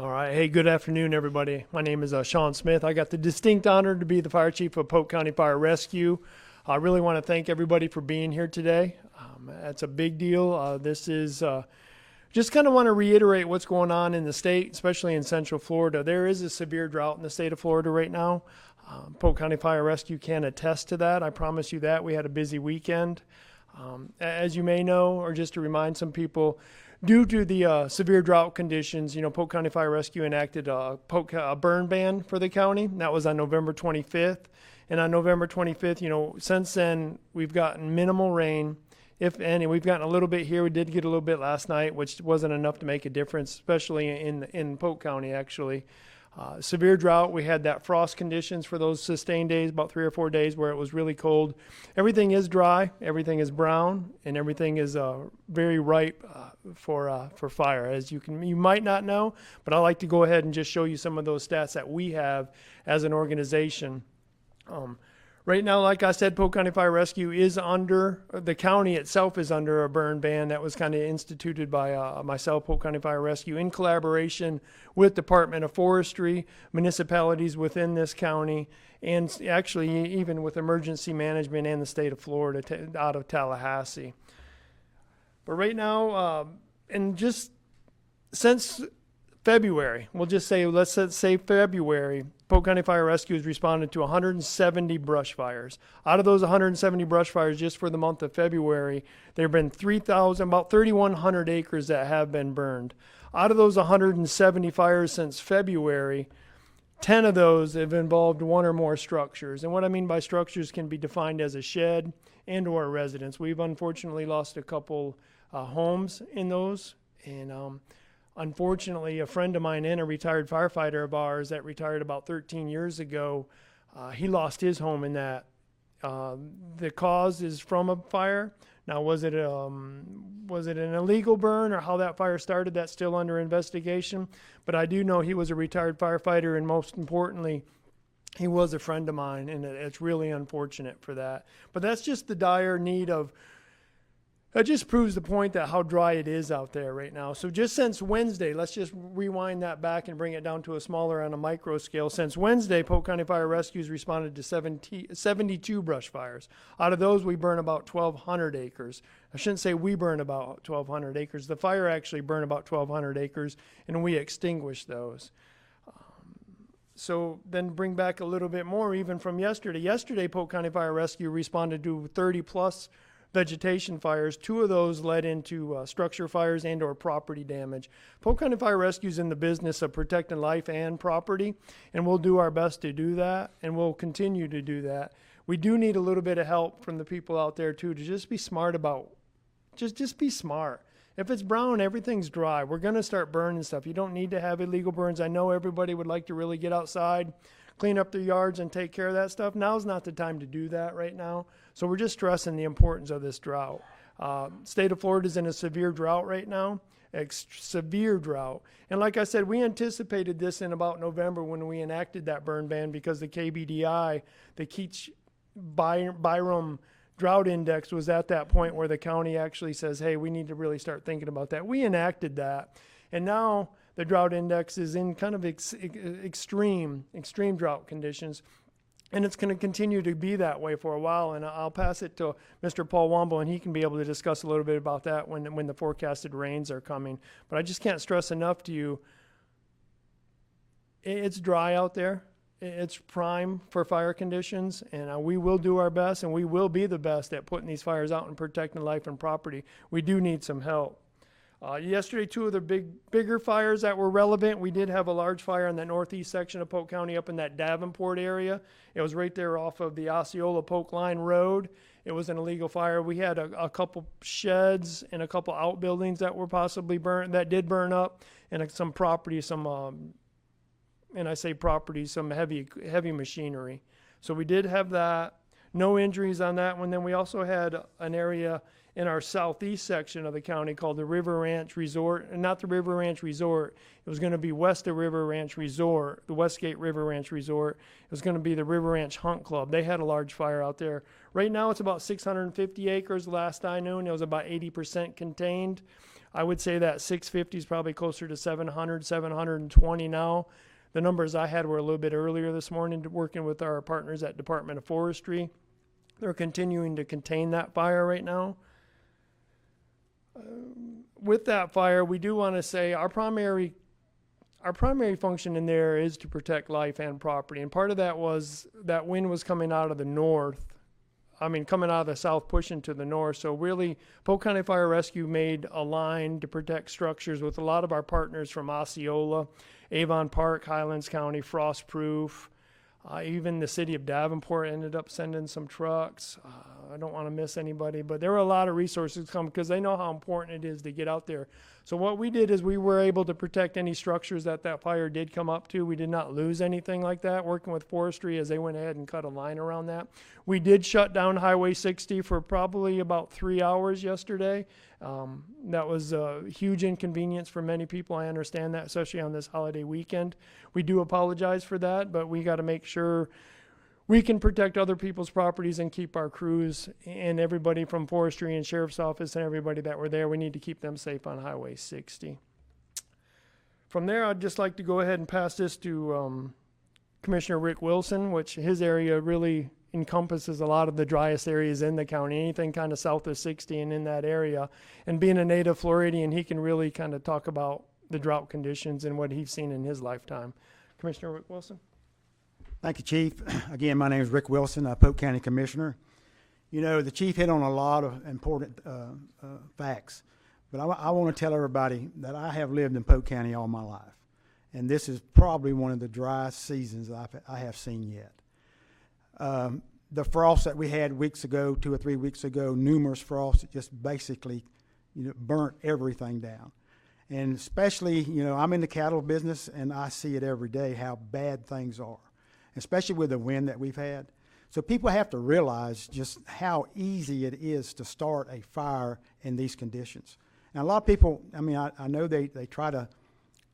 All right. Hey, good afternoon, everybody. My name is Shawn Smith. I got the distinct honor to be the fire chief of Polk County Fire Rescue. I really want to thank everybody for being here today. That's a big deal. This is just kind of want to reiterate what's going on in the state, especially in Central Florida. There is a severe drought in the state of Florida right now. Polk County Fire Rescue can attest to that. I promise you that. We had a busy weekend. As you may know, or just to remind some people, due to the severe drought conditions, Polk County Fire Rescue enacted a burn ban for the county. That was on November 25th. And on November 25th, since then, we've gotten minimal rain, if any. We've gotten a little bit here. We did get a little bit last night, which wasn't enough to make a difference, especially in Polk County, actually. Severe drought, we had that frost conditions for those sustained days, about 3 or 4 days where it was really cold. Everything is dry, everything is brown, and everything is very ripe for fire. As you might not know, but I like to go ahead and just show you some of those stats that we have as an organization. Right now, like I said, Polk County Fire Rescue the county itself is under a burn ban that was kind of instituted by myself, Polk County Fire Rescue, in collaboration with Department of Forestry, municipalities within this county, and actually even with emergency management and the state of Florida out of Tallahassee. But right now, and just since February, let's say February, Polk County Fire Rescue has responded to 170 brush fires. Out of those 170 brush fires, just for the month of February, there have been about 3,100 acres that have been burned. Out of those 170 fires since February, 10 of those have involved one or more structures. And what I mean by structures can be defined as a shed and or a residence. We've unfortunately lost a couple homes in those. And unfortunately, a friend of mine and a retired firefighter of ours that retired about 13 years ago, he lost his home in that. The cause is from a fire. Now, was it an illegal burn or how that fire started? That's still under investigation. But I do know he was a retired firefighter, and most importantly, he was a friend of mine, and it's really unfortunate for that. But that's just the dire need of. That just proves the point that how dry it is out there right now. So just since Wednesday, let's just rewind that back and bring it down to a smaller on a micro scale. Since Wednesday, Polk County Fire Rescue's responded to 72 brush fires. Out of those, we burn about 1,200 acres. I shouldn't say we burn about 1,200 acres. The fire actually burned about 1,200 acres, and we extinguished those. So then bring back a little bit more even from yesterday. Yesterday, Polk County Fire Rescue responded to 30-plus vegetation fires. 2 of those led into structure fires and or property damage. Polk County Fire Rescue is in the business of protecting life and property, and we'll do our best to do that, and we'll continue to do that. We do need a little bit of help from the people out there too, to just be smart about, just be smart. If it's brown, everything's dry. We're going to start burning stuff. You don't need to have illegal burns. I know everybody would like to really get outside, clean up their yards and take care of that stuff. Now's not the time to do that right now. So we're just stressing the importance of this drought. State of Florida is in a severe drought right now, severe drought. And like I said, we anticipated this in about November when we enacted that burn ban, because the KBDI, the Keach-Byram Drought Index, was at that point where the county actually says, hey, we need to really start thinking about that. We enacted that. And now the drought index is in kind of extreme drought conditions, and it's going to continue to be that way for a while. And I'll pass it to Mr. Paul Womble, and he can be able to discuss a little bit about that when the forecasted rains are coming. But I just can't stress enough to you, it's dry out there. It's prime for fire conditions, and we will do our best, and we will be the best at putting these fires out and protecting life and property. We do need some help. Yesterday, 2 of the bigger fires that were relevant. We did have a large fire in the northeast section of Polk County up in that Davenport area. It was right there off of the Osceola-Polk Line Road. It was an illegal fire. We had a couple sheds and a couple outbuildings that were possibly that did burn up, and some property, some heavy machinery. So we did have that. No injuries on that one. Then we also had an area in our southeast section of the county called the River Ranch Resort, and not the River Ranch Resort. It was going to be west of River Ranch Resort, the Westgate River Ranch Resort. It was going to be the River Ranch Hunt Club. They had a large fire out there. Right now it's about 650 acres. Last I knew, and it was about 80% contained. I would say that 650 is probably closer to 700, 720 now. The numbers I had were a little bit earlier this morning, working with our partners at Department of Forestry. They're continuing to contain that fire right now. With that fire, we do want to say our primary function in there is to protect life and property. And part of that was that wind was coming out of the north. Coming out of the south, pushing to the north. So really, Polk County Fire Rescue made a line to protect structures with a lot of our partners from Osceola, Avon Park, Highlands County, Frostproof. Even the city of Davenport ended up sending some trucks. I don't want to miss anybody, but there were a lot of resources come because they know how important it is to get out there. So what we did is we were able to protect any structures that fire did come up to. We did not lose anything like that, working with forestry as they went ahead and cut a line around that. We did shut down Highway 60 for probably about 3 hours yesterday. That was a huge inconvenience for many people. I understand that, especially on this holiday weekend. We do apologize for that, but we got to make sure we can protect other people's properties and keep our crews and everybody from forestry and sheriff's office and everybody that were there. We need to keep them safe on Highway 60. From there, I'd just like to go ahead and pass this to Commissioner Rick Wilson, which his area really encompasses a lot of the driest areas in the county, anything kind of south of 60 and in that area. And being a native Floridian, he can really kind of talk about the drought conditions and what he's seen in his lifetime. Commissioner Rick Wilson. Thank you, Chief. Again, my name is Rick Wilson, Polk County Commissioner. You know, the Chief hit on a lot of important facts, but I want to tell everybody that I have lived in Polk County all my life, and this is probably one of the driest seasons that I have seen yet. The frost that we had weeks ago, 2 or 3 weeks ago, numerous frosts, just basically, burnt everything down. And especially, I'm in the cattle business, and I see it every day how bad things are, especially with the wind that we've had. So people have to realize just how easy it is to start a fire in these conditions. And a lot of people, I know they try to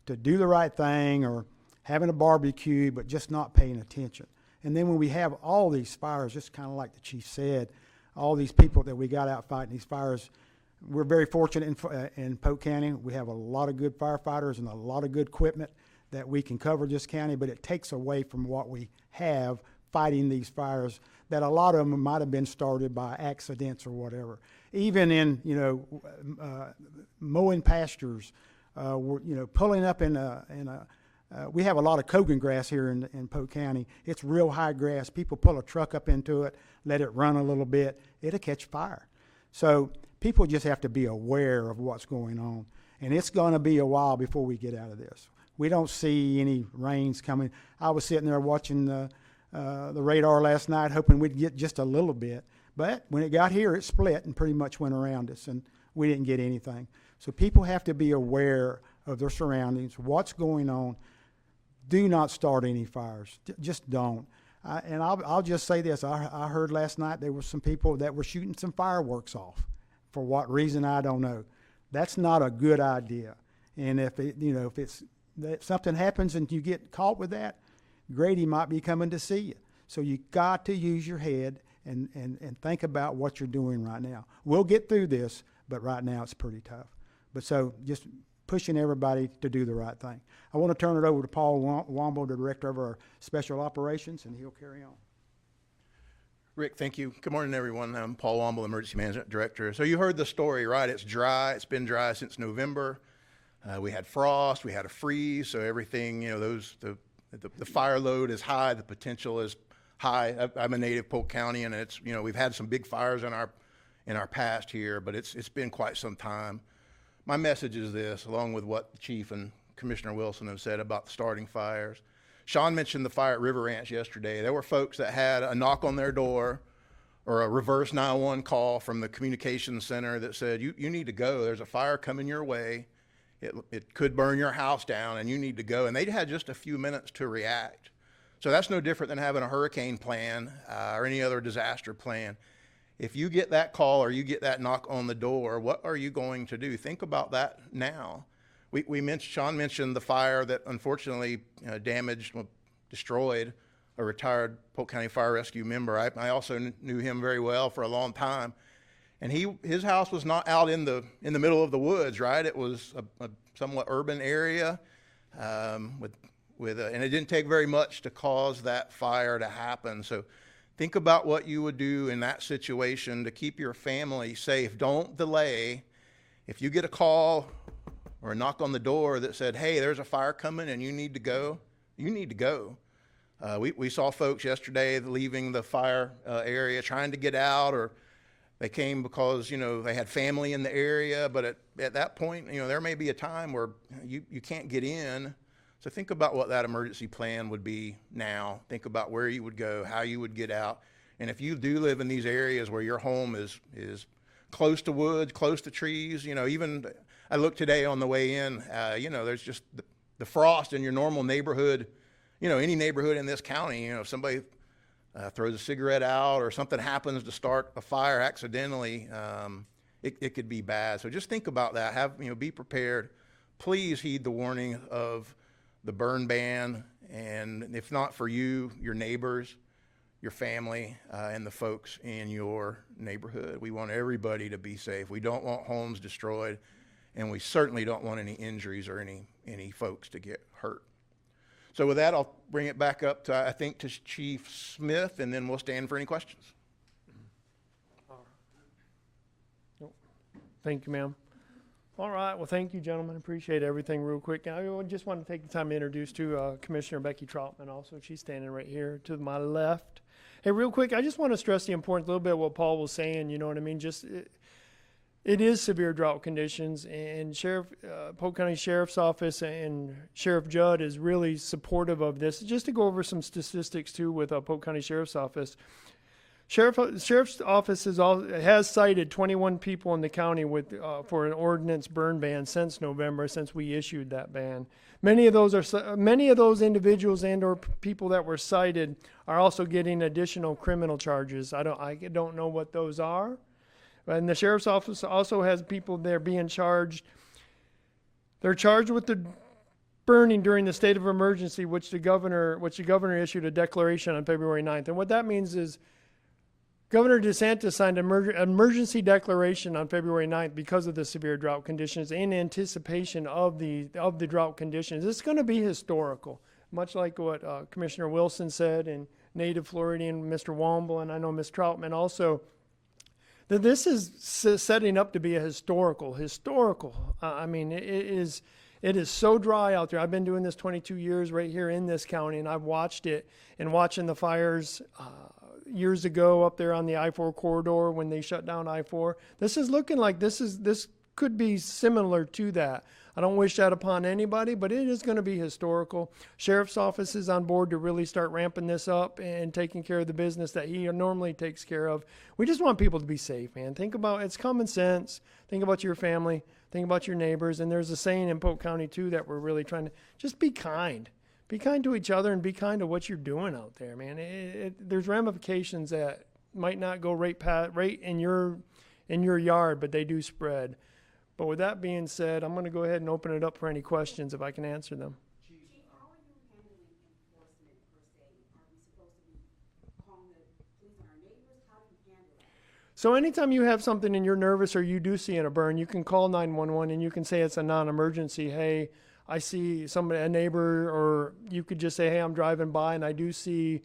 do the right thing or having a barbecue, but just not paying attention. And then when we have all these fires, just kind of like the Chief said, all these people that we got out fighting these fires, we're very fortunate in Polk County. We have a lot of good firefighters and a lot of good equipment that we can cover this county, but it takes away from what we have fighting these fires, that a lot of them might have been started by accidents or whatever. Even in, mowing pastures, pulling up we have a lot of Kogan grass here in Polk County. It's real high grass. People pull a truck up into it, let it run a little bit, it'll catch fire. So people just have to be aware of what's going on. And it's going to be a while before we get out of this. We don't see any rains coming. I was sitting there watching the radar last night, hoping we'd get just a little bit. But when it got here, it split and pretty much went around us, and we didn't get anything. So people have to be aware of their surroundings, what's going on. Do not start any fires. Just don't. And I'll just say this. I heard last night there were some people that were shooting some fireworks off. For what reason, I don't know. That's not a good idea. And if something happens and you get caught with that, Grady might be coming to see you. So you got to use your head and think about what you're doing right now. We'll get through this, but right now it's pretty tough. But so just pushing everybody to do the right thing. I want to turn it over to Paul Womble, the Director of our Special Operations, and he'll carry on. Rick, thank you. Good morning, everyone. I'm Paul Womble, Emergency Management Director. So you heard the story, right? It's dry. It's been dry since November. We had frost. We had a freeze. So everything, the fire load is high. The potential is high. I'm a native Polk County, and it's, we've had some big fires in our past here, but it's been quite some time. My message is this, along with what the Chief and Commissioner Wilson have said about the starting fires. Shawn mentioned the fire at River Ranch yesterday. There were folks that had a knock on their door or a reverse 911 call from the communications center that said, you need to go. There's a fire coming your way. It could burn your house down and you need to go. And they had just a few minutes to react. So that's no different than having a hurricane plan or any other disaster plan. If you get that call or you get that knock on the door, what are you going to do? Think about that now. Shawn mentioned the fire that unfortunately destroyed a retired Polk County Fire Rescue member. I also knew him very well for a long time. And his house was not out in the middle of the woods, right? It was a somewhat urban area, and it didn't take very much to cause that fire to happen. So think about what you would do in that situation to keep your family safe. Don't delay. If you get a call or a knock on the door that said, hey, there's a fire coming and you need to go, you need to go. We saw folks yesterday leaving the fire area trying to get out, or they came because, they had family in the area. But at that point, there may be a time where you can't get in. So think about what that emergency plan would be now. Think about where you would go, how you would get out. And if you do live in these areas where your home is close to woods, close to trees, even I looked today on the way in, there's just the frost in your normal neighborhood, any neighborhood in this county, if somebody throws a cigarette out or something happens to start a fire accidentally, it could be bad. So just think about that. Be prepared. Please heed the warning of the burn ban, and if not for you, your neighbors, your family, and the folks in your neighborhood. We want everybody to be safe. We don't want homes destroyed, and we certainly don't want any injuries or any folks to get hurt. So with that, I'll bring it back up to, I think, to Chief Smith, and then we'll stand for any questions. Thank you, ma'am. All right. Well, thank you, gentlemen. Appreciate everything real quick. I just want to take the time to introduce Commissioner Becky Troutman also. She's standing right here to my left. Hey, real quick, I just want to stress the importance a little bit of what Paul was saying. You know what I mean? It is severe drought conditions, and Polk County Sheriff's Office and Sheriff Judd is really supportive of this. Just to go over some statistics too with Polk County Sheriff's Office. Sheriff's Office has cited 21 people in the county for an ordinance burn ban since November, since we issued that ban. Many of those individuals and/or people that were cited are also getting additional criminal charges. I don't know what those are. And the Sheriff's Office also has people there being charged. They're charged with the burning during the state of emergency, which the governor issued a declaration on February 9th. And what that means is Governor DeSantis signed an emergency declaration on February 9th because of the severe drought conditions in anticipation of the drought conditions. It's going to be historical, much like what Commissioner Wilson said, and native Floridian Mr. Womble, and I know Ms. Troutman also, that this is setting up to be a historical. It is so dry out there. I've been doing this 22 years right here in this county, and I've watched it, and watching the fires years ago up there on the I-4 corridor when they shut down I-4. This is looking like this could be similar to that. I don't wish that upon anybody, but it is going to be historical. Sheriff's Office is on board to really start ramping this up and taking care of the business that he normally takes care of. We just want people to be safe, man. It's common sense. Think about your family. Think about your neighbors. And there's a saying in Polk County, too, that we're really trying to just be kind. Be kind to each other and be kind to what you're doing out there, man. There's ramifications that might not go right in your yard, but they do spread. But with that being said, I'm going to go ahead and open it up for any questions if I can answer them. Chief, how are you handling enforcement per se? Are we supposed to be calling the police on our neighbors? How do you handle that? So anytime you have something and you're nervous or you do see in a burn, you can call 911 and you can say it's a non-emergency. Hey, I see a neighbor, or you could just say, hey, I'm driving by and I do see,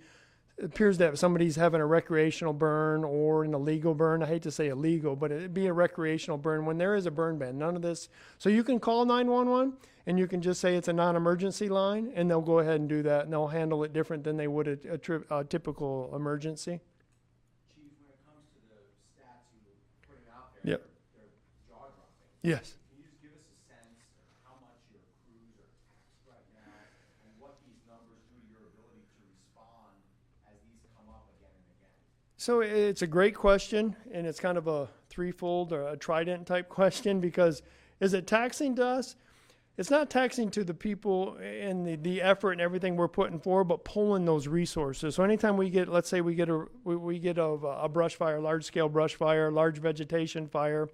it appears that somebody's having a recreational burn or an illegal burn. I hate to say illegal, but it'd be a recreational burn when there is a burn ban. None of this. So you can call 911 and you can just say it's a non-emergency line, and they'll go ahead and do that, and they'll handle it different than they would a typical emergency. Chief, when it comes to the stats you were putting out there, Yep. they're jaw-dropping. Yes. Can you just give us a sense of how much your crews are taxed right now and what these numbers do to your ability to respond as these come up again and again? So it's a great question, and it's kind of a threefold or a trident type question, because is it taxing to us? It's not taxing to the people and the effort and everything we're putting forward, but pulling those resources. So anytime we get, let's say we get a brush fire, large scale brush fire, large vegetation fire,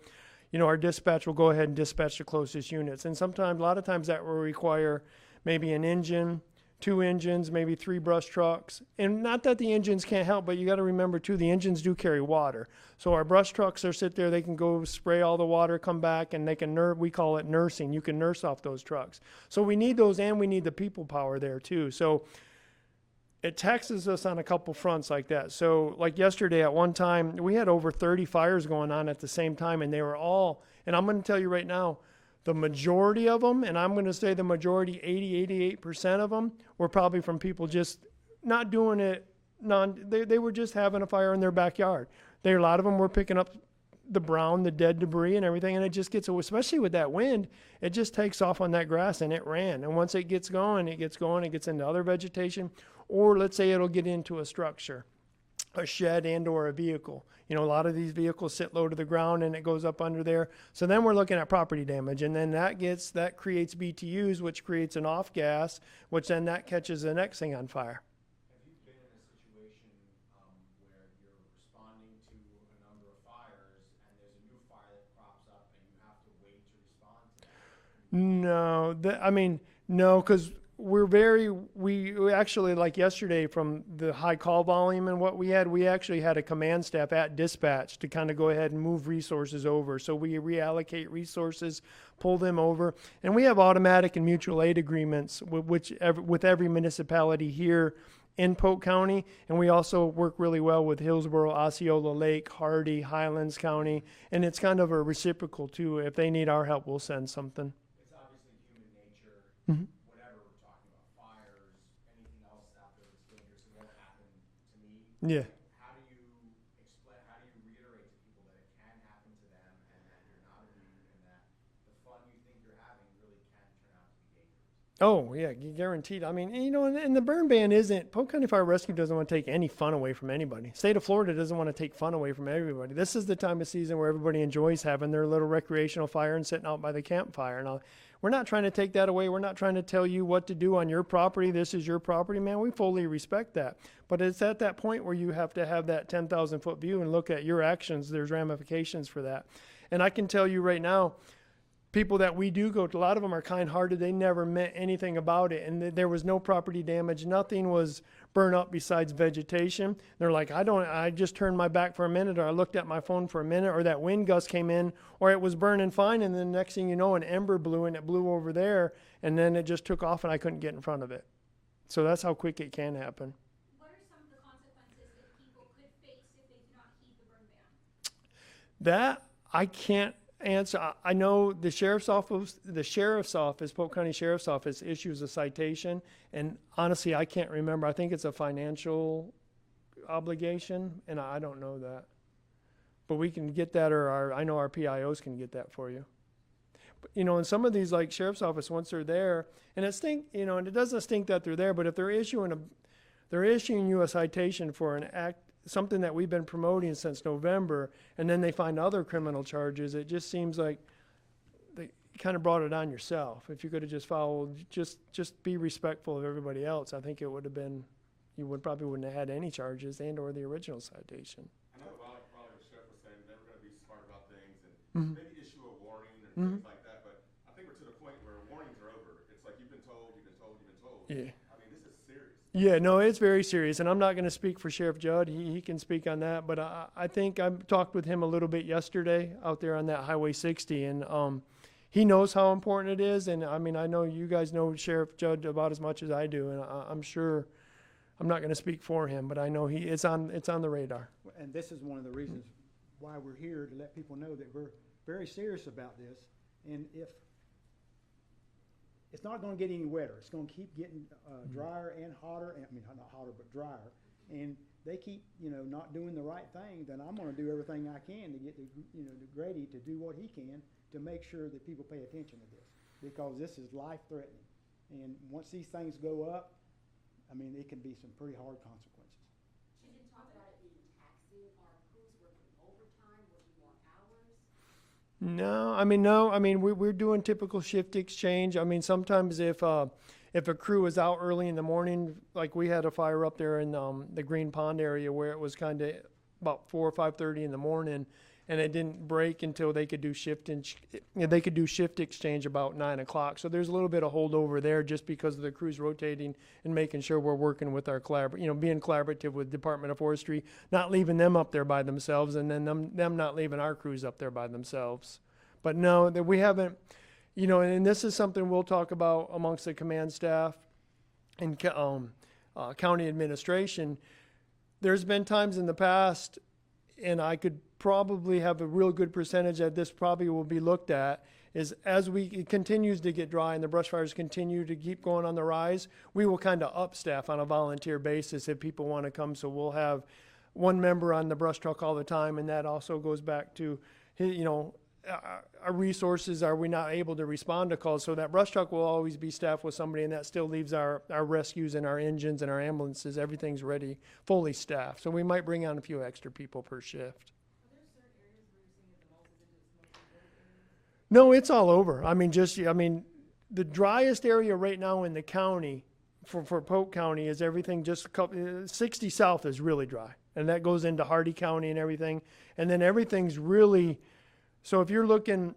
our dispatch will go ahead and dispatch the closest units. And a lot of times that will require maybe an engine, 2 engines, maybe 3 brush trucks. And not that the engines can't help, but you got to remember too, the engines do carry water. So our brush trucks are sit there, they can go spray all the water, come back, and they can we call it nursing. You can nurse off those trucks. So we need those, and we need the people power there too. So it taxes us on a couple fronts like that. So like yesterday at one time, we had over 30 fires going on at the same time, and they were all, and I'm going to tell you right now, the majority of them, and I'm going to say the majority, 88% of them, were probably from people just not doing it, they were just having a fire in their backyard. A lot of them were picking up the brown, the dead debris and everything, and it just gets, especially with that wind, it just takes off on that grass, and it ran. And once it gets going, it gets into other vegetation, or let's say it'll get into a structure, a shed and or a vehicle. You know, a lot of these vehicles sit low to the ground and it goes up under there. So then we're looking at property damage, and then that creates BTUs, which creates an off gas, which then that catches the next thing on fire. Have you been in a situation where you're responding to a number of fires and there's a new fire that crops up and you have to wait to respond to that? No, because we actually, like yesterday, from the high call volume and what we actually had a command staff at dispatch to kind of go ahead and move resources over. So we reallocate resources, pull them over, and we have automatic and mutual aid agreements with every municipality here in Polk County, and we also work really well with Hillsborough, Osceola Lake, Hardy, Highlands County, and it's kind of a reciprocal too. If they need our help, we'll send something. It's obviously human nature. Mhm. Whatever we're talking about, fires, anything else out there that's dangerous, it won't happen to me. Yeah. How do you explain? How do you reiterate to people that it can happen to them and that you're not immune and that the fun you think you're having really can turn out to be dangerous? Oh, yeah, guaranteed. I mean, you know, and the burn ban Polk County Fire Rescue doesn't want to take any fun away from anybody. State of Florida doesn't want to take fun away from everybody. This is the time of season where everybody enjoys having their little recreational fire and sitting out by the campfire. Now, we're not trying to take that away. We're not trying to tell you what to do on your property. This is your property, man. We fully respect that. But it's at that point where you have to have that 10,000-foot view and look at your actions. There's ramifications for that. And I can tell you right now, people that we do go to, a lot of them are kind-hearted. They never meant anything about it, and there was no property damage. Nothing was burned up besides vegetation. They're like, I just turned my back for a minute, or I looked at my phone for a minute, or that wind gust came in, or it was burning fine, and then the next thing you know, an ember blew, and it blew over there, and then it just took off, and I couldn't get in front of it. So that's how quick it can happen. What are some of the consequences that people could face if they do not heed the burn ban? That I can't answer. I know the sheriff's office, Polk County Sheriff's Office, issues a citation, and honestly, I can't remember. I think it's a financial obligation, and I don't know that. But we can get that, or I know our PIOs can get that for you. But, you know, in some of these, like Sheriff's Office, once they're there, and it doesn't stink that they're there, but if they're issuing you a citation for an act, something that we've been promoting since November, and then they find other criminal charges, it just seems like they kind of brought it on yourself. If you could have just followed, just be respectful of everybody else, I think it would have been, probably wouldn't have had any charges and or the original citation. I know probably what Chef was saying, they're going to be smart about things and maybe issue a warning and things like that, but I think we're to the point where warnings are over. It's like you've been told. Yeah. I mean, this is serious. Yeah, no, it's very serious, and I'm not going to speak for Sheriff Judd. He can speak on that, but I think I talked with him a little bit yesterday out there on that Highway 60, and he knows how important it is. And I mean, I know you guys know Sheriff Judd about as much as I do, and I'm sure I'm not going to speak for him, but I know it's on the radar. And this is one of the reasons why we're here, to let people know that we're very serious about this. And if it's not going to get any wetter, it's going to keep getting drier and hotter. I mean, not hotter, but drier. And they keep, not doing the right thing. Then I'm going to do everything I can to get the Grady to do what he can to make sure that people pay attention to this, because this is life-threatening. And once these things go up, I mean, it can be some pretty hard consequences. She didn't talk about it being taxing. Are crews working overtime, working more hours? No. I mean, we're doing typical shift exchange. I mean, sometimes if a crew is out early in the morning, like we had a fire up there in the Green Pond area where it was kind of about 4 or 5:30 in the morning, and it didn't break until they could do shift exchange about 9 o'clock. So there's a little bit of holdover there just because of the crews rotating and making sure we're working with our being collaborative with Department of Forestry, not leaving them up there by themselves, and then them not leaving our crews up there by themselves. But no, that we haven't, and this is something we'll talk about amongst the command staff and county administration. There's been times in the past, and I could probably have a real good percentage that this probably will be looked at, is as it continues to get dry and the brush fires continue to keep going on the rise, we will kind of up staff on a volunteer basis if people want to come. So we'll have one member on the brush truck all the time, and that also goes back to, our resources. Are we not able to respond to calls? So that brush truck will always be staffed with somebody, and that still leaves our rescues and our engines and our ambulances. Everything's ready, fully staffed. So we might bring on a few extra people per shift. No, it's all over. The driest area right now in the county for Polk County is everything just 60 south is really dry. And that goes into Hardy County and everything. And then everything's really, so if you're looking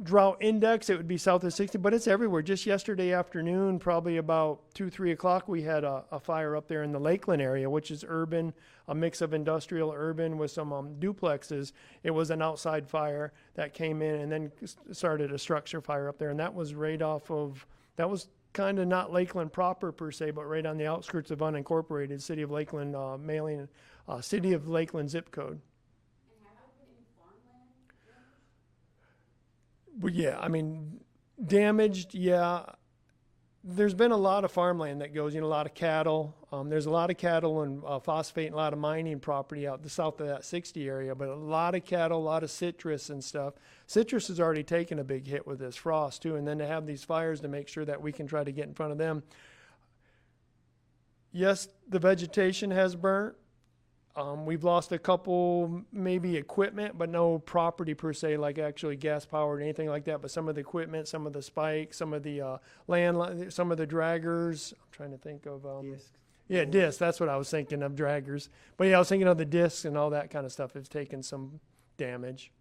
drought index, it would be south of 60, but it's everywhere. Just yesterday afternoon, probably about 2-3 o'clock, we had a fire up there in the Lakeland area, which is urban, a mix of industrial urban with some duplexes. It was an outside fire that came in and then started a structure fire up there. And that was right off of, that was kind of not Lakeland proper per se, but right on the outskirts of unincorporated City of Lakeland City of Lakeland zip code. Well, yeah, damaged, yeah. There's been a lot of farmland that goes, a lot of cattle. There's a lot of cattle and phosphate and a lot of mining property out the south of that 60 area, but a lot of cattle, a lot of citrus and stuff. Citrus has already taken a big hit with this frost too, and then to have these fires to make sure that we can try to get in front of them. Yes, the vegetation has burnt. We've lost a couple, maybe equipment, but no property per se, like actually gas powered or anything like that. But some of the equipment, some of the spikes, some of the some of the draggers. I'm trying to think of Discs. Yeah, discs. That's what I was thinking of, draggers. But yeah, I was thinking of the discs and all that kind of stuff has taken some damage.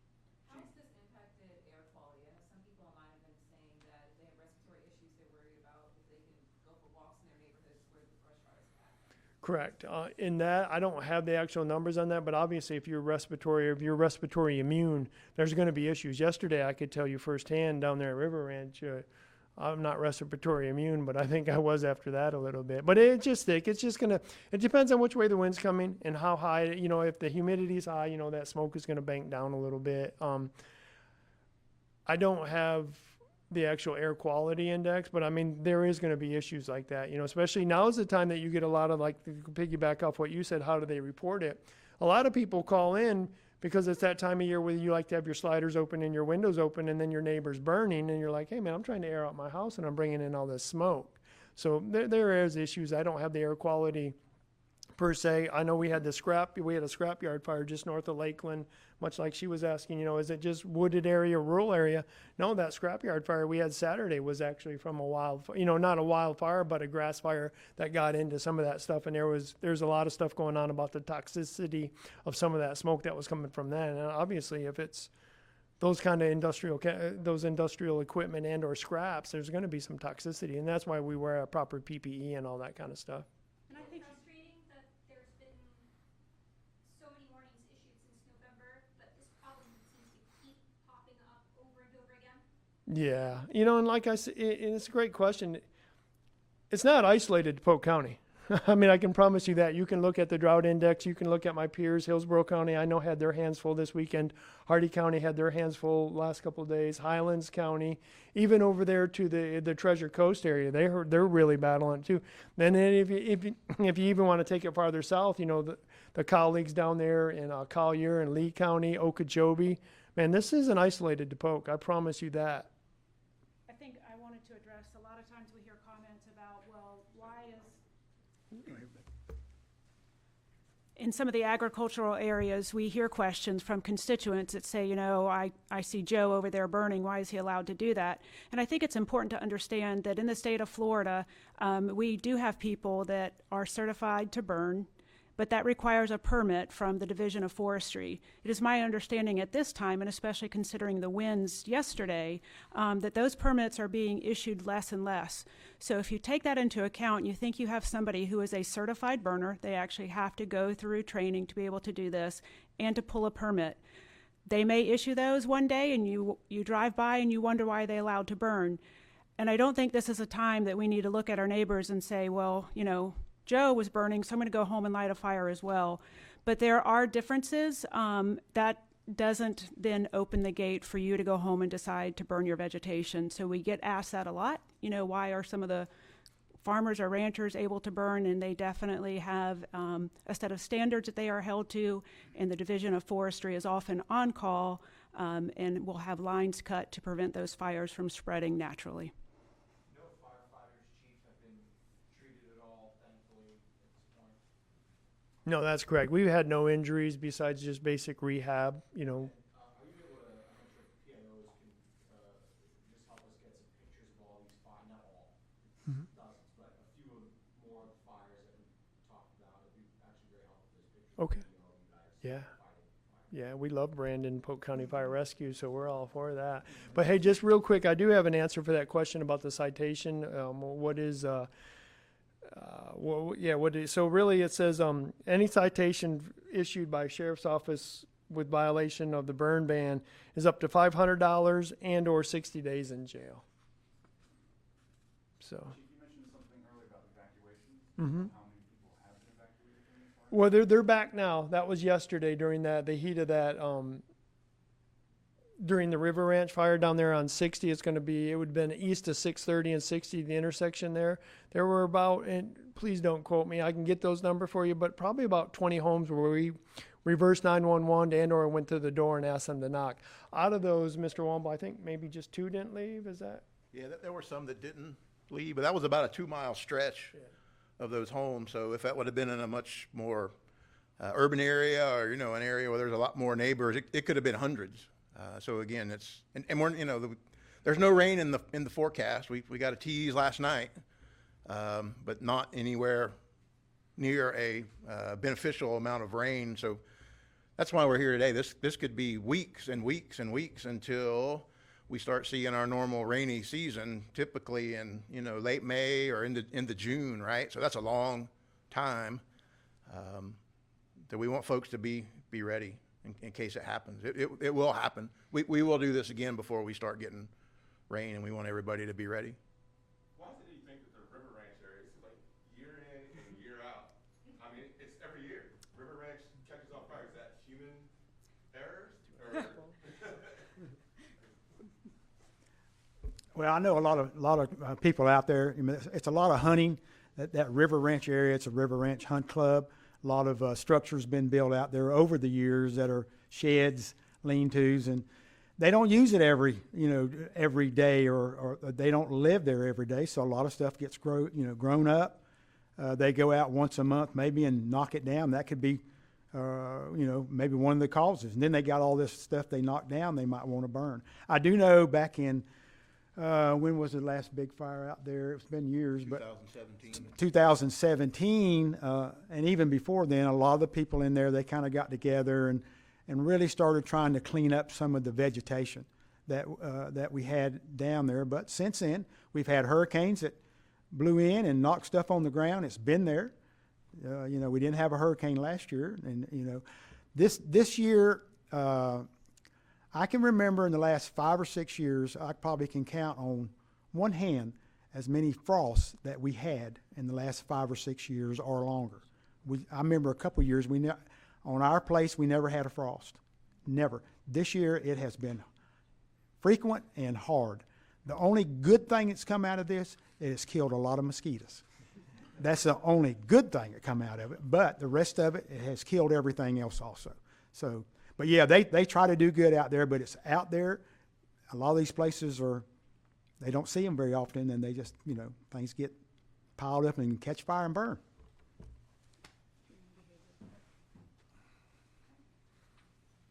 How has this impacted air quality? I know some people online have been saying that if they have respiratory issues, they're worried about if they can go for walks in their neighborhoods where the brush fire is at. Correct. In that, I don't have the actual numbers on that, but obviously if you're respiratory immune, there's going to be issues. Yesterday, I could tell you firsthand down there at River Ranch, I'm not respiratory immune, but I think I was after that a little bit. But it's just thick. It's just it depends on which way the wind's coming and how high, if the humidity's high, that smoke is going to bank down a little bit. I don't have the actual air quality index, but there is going to be issues like that, especially now is the time that you get a lot of, like, to piggyback off what you said, how do they report it? A lot of people call in because it's that time of year where you like to have your sliders open and your windows open and then your neighbor's burning and you're like, hey man, I'm trying to air out my house and I'm bringing in all this smoke. So there is issues. I don't have the air quality per se. I know we had a scrapyard fire just north of Lakeland, much like she was asking, is it just wooded area, rural area? No, that scrapyard fire we had Saturday was actually from a not a wildfire, but a grass fire that got into some of that stuff. And there's a lot of stuff going on about the toxicity of some of that smoke that was coming from that. And obviously if it's those kind of industrial equipment and or scraps, there's going to be some toxicity. And that's why we wear a proper PPE and all that kind of stuff. And I think frustrating that there's been so many warnings issued since November, but this problem seems to keep popping up over and over again. Yeah, and like I said, it's a great question. It's not isolated to Polk County. I can promise you that. You can look at the drought index. You can look at my peers. Hillsborough County, I know, had their hands full this weekend. Hardy County had their hands full last couple of days. Highlands County, even over there to the Treasure Coast area, they're really battling too. And then if you even want to take it farther south, the colleagues down there in Collier and Lee County, Okeechobee, man, this isn't isolated to Polk. I promise you that. I think I wanted to address, a lot of times we hear comments about, well, why is, in some of the agricultural areas, we hear questions from constituents that say, I see Joe over there burning. Why is he allowed to do that? And I think it's important to understand that in the state of Florida, we do have people that are certified to burn. but that requires a permit from the Division of Forestry. It is my understanding at this time, and especially considering the winds yesterday, that those permits are being issued less and less. So if you take that into account, you think you have somebody who is a certified burner, they actually have to go through training to be able to do this and to pull a permit. They may issue those one day and you drive by and you wonder why they allowed to burn. And I don't think this is a time that we need to look at our neighbors and say, well, you know, Joe was burning, so I'm going to go home and light a fire as well. But there are differences. That doesn't then open the gate for you to go home and decide to burn your vegetation. So we get asked that a lot. You know, why are some of the farmers or ranchers able to burn? And they definitely have a set of standards that they are held to, and the Division of Forestry is often on call and will have lines cut to prevent those fires from spreading naturally. No firefighters, chief, have been treated at all, thankfully, at this point. No, that's correct. We've had no injuries besides just basic rehab, you know. Are you able to, I'm sure PIOs can just help us get some pictures of all these fires, not all, dozens, but a few of more of the fires that we talked about. It'd be actually very helpful if there's pictures Okay. of all you guys Yeah. fighting fires. Yeah, we love Brandon, Polk County Fire Rescue, so we're all for that. But hey, just real quick, I do have an answer for that question about the citation. What is, so really it says, any citation issued by Sheriff's Office with violation of the burn ban is up to $500 and or 60 days in jail. So. Chief, you mentioned something earlier about evacuation. Mm-hmm. How many people have been evacuated from the fire? Well, they're back now. That was yesterday during the heat of that, during the River Ranch fire down there on 60. It would have been east of 630 and 60, the intersection there. There were about, and please don't quote me, I can get those numbers for you, but probably about 20 homes where we reversed 911 and or went to the door and asked them to knock. Out of those, Mr. Womble, I think maybe just 2 didn't leave. Is that? Yeah, there were some that didn't leave, but that was about a 2-mile stretch of those homes. So if that would have been in a much more urban area, or, you know, an area where there's a lot more neighbors, it could have been hundreds. So again, and we're, you know, there's no rain in the forecast. We got a tease last night, but not anywhere near a beneficial amount of rain. So that's why we're here today. This could be weeks and weeks and weeks until we start seeing our normal rainy season, typically in, you know, late May or into June, right? So that's a long time that we want folks to be ready in case it happens. It will happen. We will do this again before we start getting rain, and we want everybody to be ready. Why is it that you think that the River Ranch area is like year in and year out? I mean, it's every year. River Ranch catches on fire. Is that human errors? Or Well, I know a lot of people out there. I mean, it's a lot of hunting. That River Ranch area, it's a River Ranch Hunt Club. A lot of structures been built out there over the years that are sheds, lean-tos, and they don't use it every day, or they don't live there every day. So a lot of stuff gets grown up. They go out once a month maybe and knock it down. That could be maybe one of the causes. And then they got all this stuff they knocked down they might want to burn. I do know back in when was the last big fire out there? It's been years, but 2017, and even before then, a lot of the people in there, they kind of got together and really started trying to clean up some of the vegetation that we had down there. But since then, we've had hurricanes that blew in and knocked stuff on the ground. It's been there. We didn't have a hurricane last year, and this year. I can remember in the last 5 or 6 years, I probably can count on one hand as many frosts that we had in the last 5 or 6 years or longer. I remember a couple of years, on our place, we never had a frost. Never. This year, it has been frequent and hard. The only good thing that's come out of this, it's killed a lot of mosquitoes. That's the only good thing that come out of it. But the rest of it, it has killed everything else also. So. But yeah, they try to do good out there, but it's out there. A lot of these places they don't see them very often, and they just, things get piled up and catch fire and burn.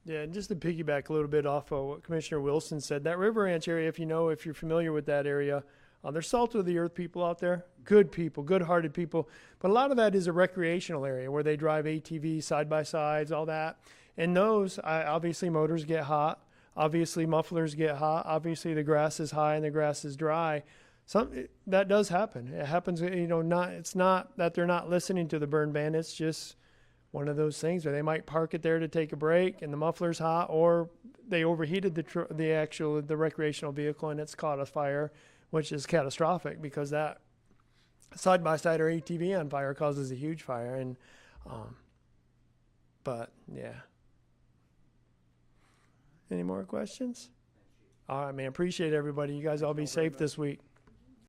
Yeah, and just to piggyback a little bit off of what Commissioner Wilson said, that River Ranch area, if you're familiar with that area, There's salt of the earth people out there, good people, good-hearted people, but a lot of that is a recreational area where they drive ATVs, side-by-sides, all that. And those, obviously motors get hot, obviously mufflers get hot, obviously the grass is high and the grass is dry. That does happen. It happens, it's not that they're not listening to the burn ban, it's just one of those things where they might park it there to take a break and the muffler's hot, or they overheated the recreational vehicle and it's caught a fire, which is catastrophic because that side-by-side or ATV on fire causes a huge fire. And but yeah. Any more questions? All right, man. Appreciate everybody. You guys all be safe this week.